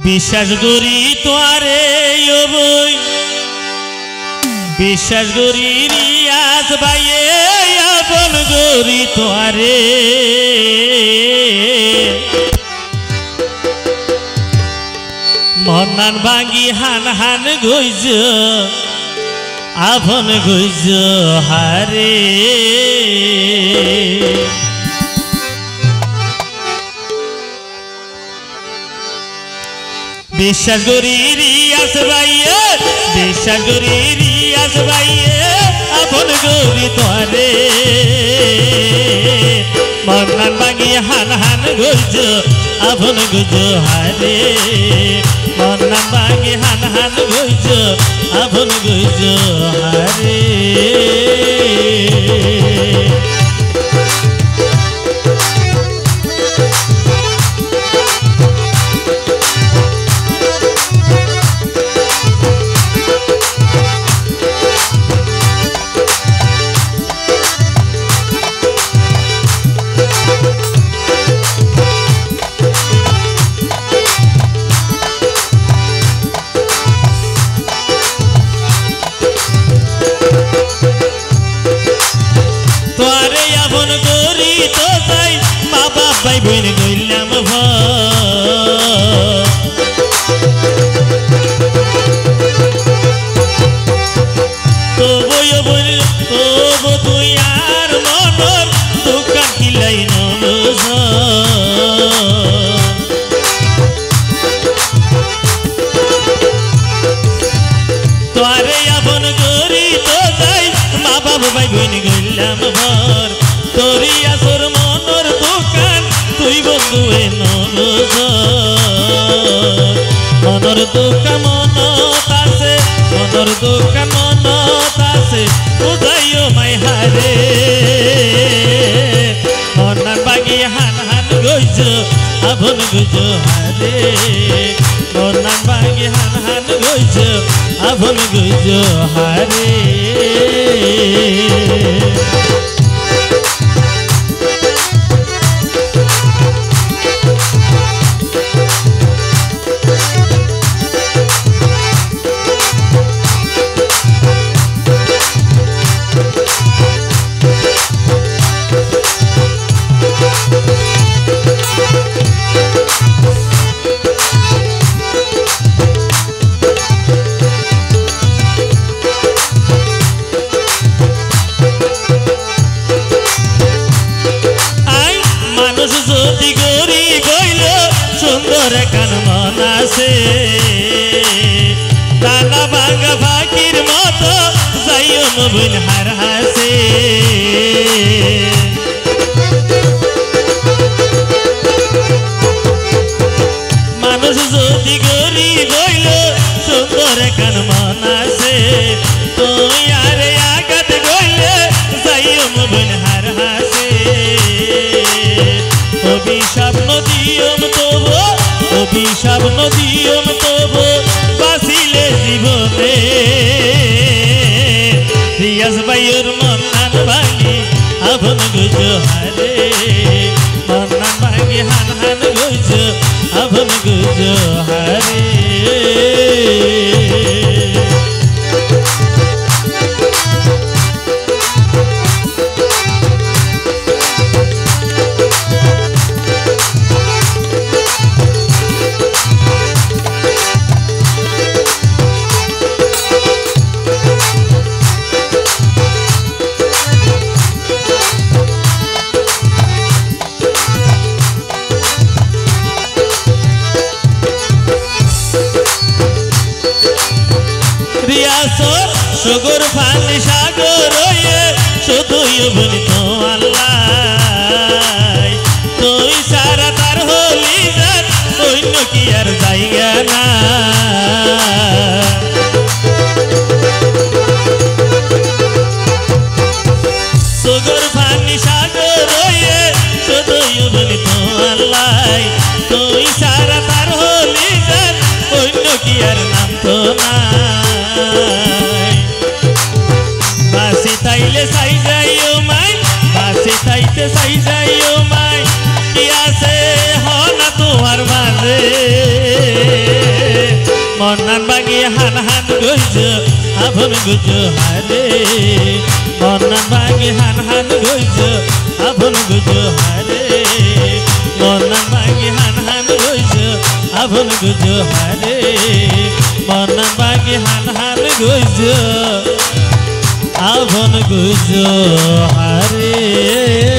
বিশ্বাস করি তোয়ারে বই বিশ্বাস করি রিয়াজ ভাইয়ে আপন করি তোয়ারে মন্নান ভাঙ্গি হান হান গইজ আপন গইজ হারে বিশ্বাস করি রিয়াজ ভাইয়ে বিশ্বাস করি রিয়াজ ভাইয়ে আপন গরি তোরে মন্নান ভাঙ্গি হান হান গইজ আপন গইজ হারে মন্নান ভাঙ্গি হান হান গইজ আপন গইজ হারে বইন গইলাম তবু তবু তুই আর মনর দোকান কিলাই তোরে আপন করি তো যাই মা বাবা ভাই বইন গইলাম ভর তোরি আসর মনর দোকান তুই বন্ধু মনর দোকান মনত আছে মনর দোকান মনত আছে বুঝাইও মাই হারে মন্নান ভাঙ্গি হান হান গইজ আপন গইজ হারে মন্নান ভাঙ্গি হান হান গইজ আপন গইজ হারে যদি গরি গইল সুন্দর কান মন আছে তালা ভাঙ্গা ফাঁকির মতো যাইও নবীন হার হাসে মানুষ যদি গরি গইল সুন্দর কান মন আছে তুই আরে আঘাত গইলে যাইও নবীন হার হাসে অভিশাপ নদীয়ম তব অভিশাপ নদীয়ম তব বাঁচিলে জীবনে রিয়াজ ভাইয়ের মন্নান ভাঙ্গি আপন গইজ হারে মন্নান ভাঙ্গি হান হান গইজ আপন গইজ হারে সগর ফানি সাগর শুধুই বলি তো আল্লাহ তুই সারা তার হলি যান অন্য কি আর জায়গা না সগর ফানি সাগর শুধুই বলি তো আল্লাহ তুই সারা তার হলি যান অন্য কি আর নাম তো না বাসি তাইলে সাই যাইও মাই বাসি তাইতে সাই যাইও মাই কি আছে হ না তোমার মাঝে মনান বাগি হান হান গইজ আপন গুজ হারে মনান বাগি হান হান গইজ আপন গুজ হারে মনান বাগি হান হান গইজ আপন গুজ হারে মনান বাগি হান হান গইজ আপন গুজ হারে